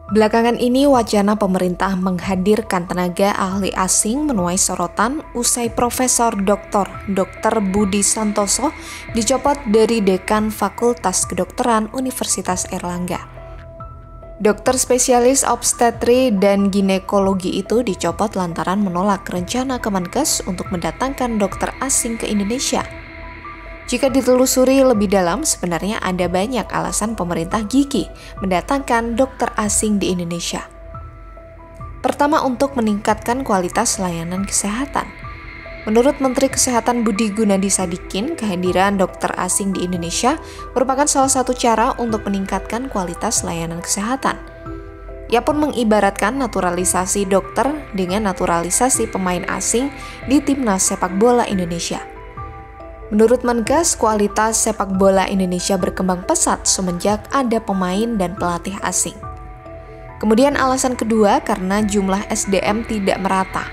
Belakangan ini wacana pemerintah menghadirkan tenaga ahli asing menuai sorotan usai Profesor Dr. Budi Santoso dicopot dari Dekan Fakultas Kedokteran Universitas Airlangga. Dokter spesialis obstetri dan ginekologi itu dicopot lantaran menolak rencana Kemenkes untuk mendatangkan dokter asing ke Indonesia. Jika ditelusuri lebih dalam, sebenarnya ada banyak alasan pemerintah gigih mendatangkan dokter asing di Indonesia. Pertama, untuk meningkatkan kualitas layanan kesehatan. Menurut Menteri Kesehatan Budi Gunadi Sadikin, kehadiran dokter asing di Indonesia merupakan salah satu cara untuk meningkatkan kualitas layanan kesehatan. Ia pun mengibaratkan naturalisasi dokter dengan naturalisasi pemain asing di timnas sepak bola Indonesia. Menurut Menkes, kualitas sepak bola Indonesia berkembang pesat semenjak ada pemain dan pelatih asing. Kemudian alasan kedua karena jumlah SDM tidak merata.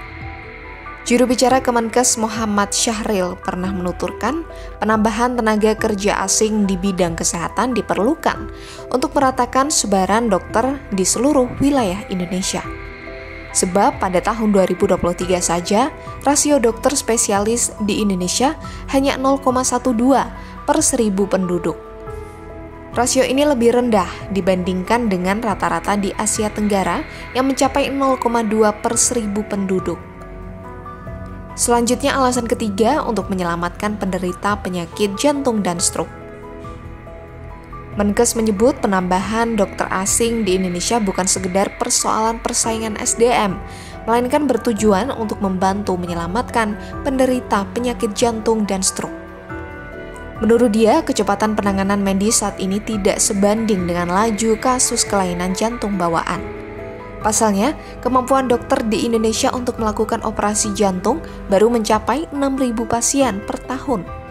Juru bicara Kemenkes Muhammad Syahril pernah menuturkan penambahan tenaga kerja asing di bidang kesehatan diperlukan untuk meratakan sebaran dokter di seluruh wilayah Indonesia. Sebab pada tahun 2023 saja, rasio dokter spesialis di Indonesia hanya 0,12 per 1000 penduduk. Rasio ini lebih rendah dibandingkan dengan rata-rata di Asia Tenggara yang mencapai 0,2 per 1000 penduduk. Selanjutnya alasan ketiga untuk menyelamatkan penderita penyakit jantung dan stroke. Menkes menyebut penambahan dokter asing di Indonesia bukan sekedar persoalan persaingan SDM, melainkan bertujuan untuk membantu menyelamatkan penderita penyakit jantung dan stroke. Menurut dia, kecepatan penanganan medis saat ini tidak sebanding dengan laju kasus kelainan jantung bawaan. Pasalnya, kemampuan dokter di Indonesia untuk melakukan operasi jantung baru mencapai 6.000 pasien per tahun.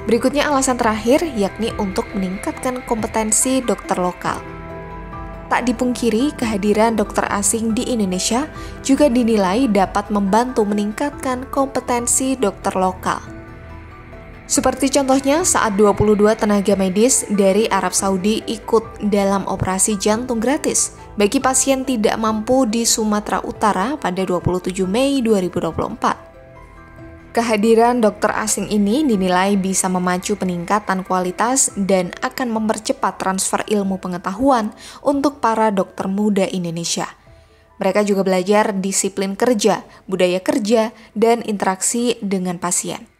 Berikutnya alasan terakhir, yakni untuk meningkatkan kompetensi dokter lokal. Tak dipungkiri, kehadiran dokter asing di Indonesia juga dinilai dapat membantu meningkatkan kompetensi dokter lokal. Seperti contohnya saat 22 tenaga medis dari Arab Saudi ikut dalam operasi jantung gratis bagi pasien tidak mampu di Sumatera Utara pada 27 Mei 2024. Kehadiran dokter asing ini dinilai bisa memacu peningkatan kualitas dan akan mempercepat transfer ilmu pengetahuan untuk para dokter muda Indonesia. Mereka juga belajar disiplin kerja, budaya kerja, dan interaksi dengan pasien.